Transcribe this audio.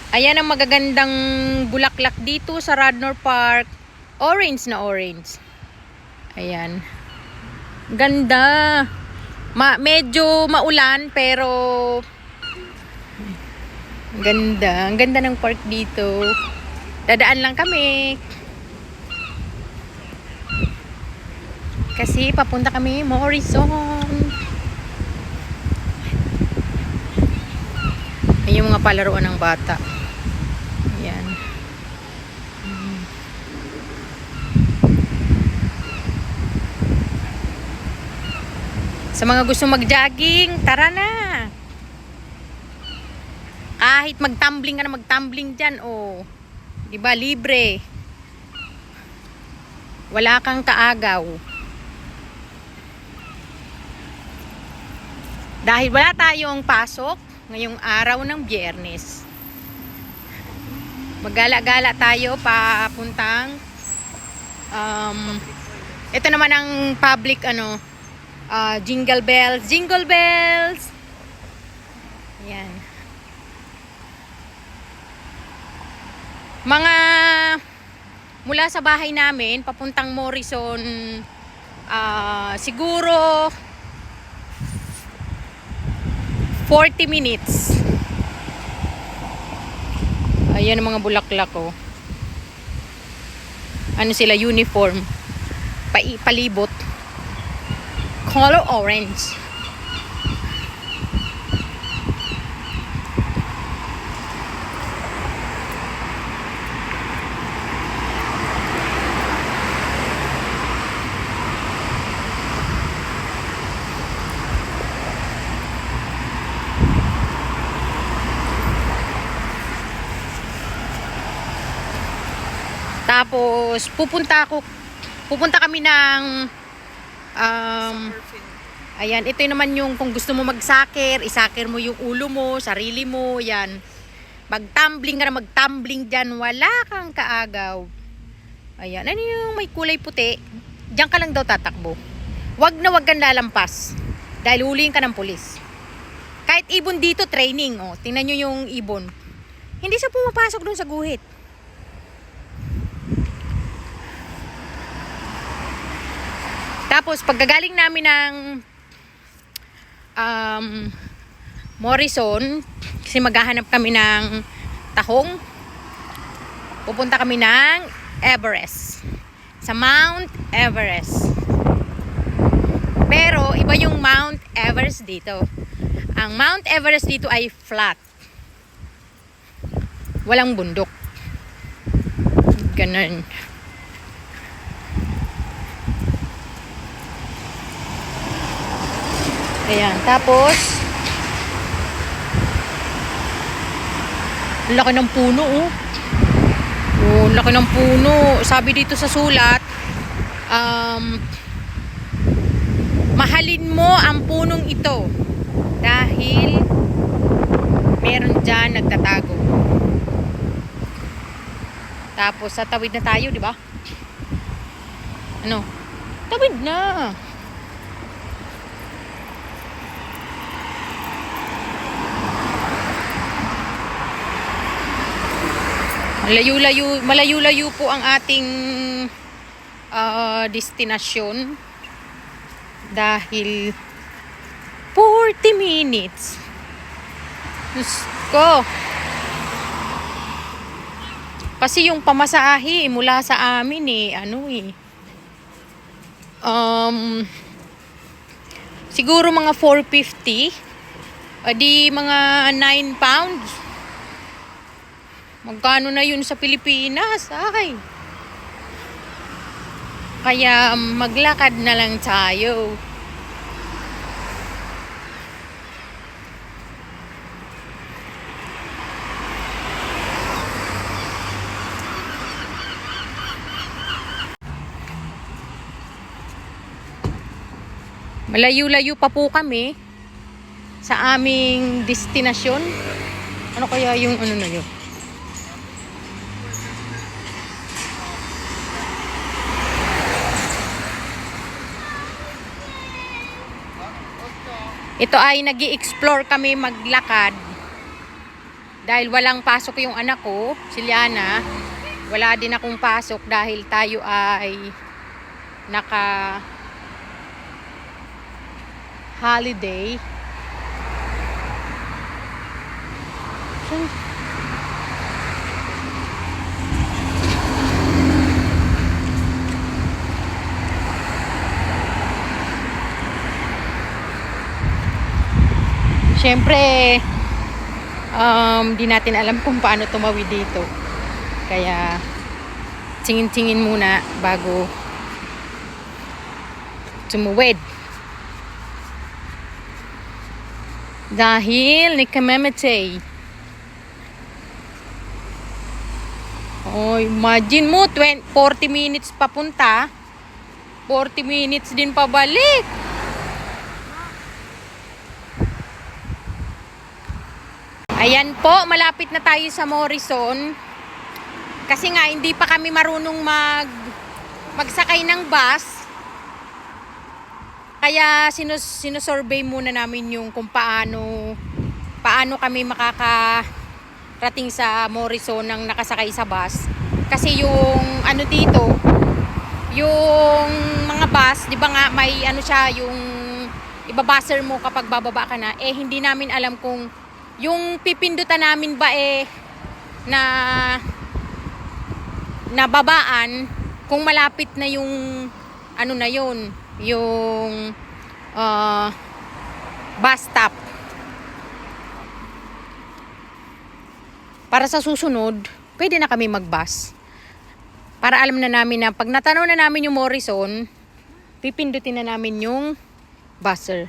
Ayan ang magagandang bulaklak dito sa Radnor Park. Orange na orange. Ayan. Ganda. Medyo maulan pero ganda. Ang ganda ng park dito. Dadaan lang kami. Kasi papunta kami Morrison. Ayan yung mga palaruan ng bata. Ayan. Sa mga gusto mag-jogging, tara na. Kahit mag-tumbling ka na mag-tumbling dyan, oh. Diba, libre. Wala kang kaagaw. Dahil wala tayong pasok ngayong araw ng Biyernes. Maggala-gala tayo papuntang ito naman ang public jingle bells, jingle bells. Ayan. Mga mula sa bahay namin papuntang Morrison, siguro 40 minutes. Ayan ang mga bulaklak, oh. Ano sila, uniform. Palibot. Color orange. Tapos pupunta kami ng ayan, ito naman yung kung gusto mo mag-soccer, isakir mo yung ulo mo, sarili mo, yan. Mag-tumbling ka na mag-tumbling dyan, wala kang kaagaw. Ayan, ano yung may kulay puti? Diyan ka lang daw tatakbo. Wag kang lalampas. Dahil huliin ka ng pulis. Kahit ibon dito, training, oh. Tingnan nyo yung ibon. Hindi siya pumapasok dun sa guhit. Tapos pagkagaling namin ng Morrison, kasi maghahanap kami ng tahong, pupunta kami ng Everest, sa Mount Everest. Pero iba yung Mount Everest dito. Ang Mount Everest dito ay flat, walang bundok. Ganun. Ayan, tapos laki ng puno, oh. Oh, laki ng puno. Sabi dito sa sulat, mahalin mo ang punong ito dahil meron dyan nagtatago. Tapos sa tawid na tayo, di ba? Ano? Tawid na. Malayo-layo po ang ating destinasyon dahil 40 minutes. Diyos ko. Kasi yung pamasahe mula sa amin siguro mga 450, di mga 9 pounds. Magkano na yun sa Pilipinas? Ay. Kaya maglakad na lang tayo. Malayo-layo pa po kami sa aming destinasyon. Ano kaya yung ano na yun? Ito ay nag-i-explore kami maglakad Dahil walang pasok yung anak ko, si Liana, wala din akong pasok dahil tayo ay naka holiday. Siyempre, di natin alam kung paano tumawid dito. Kaya, tingin-tingin muna bago tumuwid. Dahil ni Kamemete. Oh, imagine mo, 40 minutes papunta, 40 minutes din pabalik. Ayan po, malapit na tayo sa Morrison. Kasi nga, hindi pa kami marunong magsakay ng bus. Kaya sinusurvey muna namin yung kung paano kami makakarating sa Morrison nang nakasakay sa bus. Kasi yung ano dito, yung mga bus, di ba nga may ano siya, yung ibabaser mo kapag bababa ka na, eh hindi namin alam kung yung pipindutan namin ba na babaan kung malapit na yung ano na yun, yung bus stop. Para sa susunod, pwede na kami mag-bus. Para alam na namin na pag natanaw na namin yung Morrison, pipindutin na namin yung buzzer.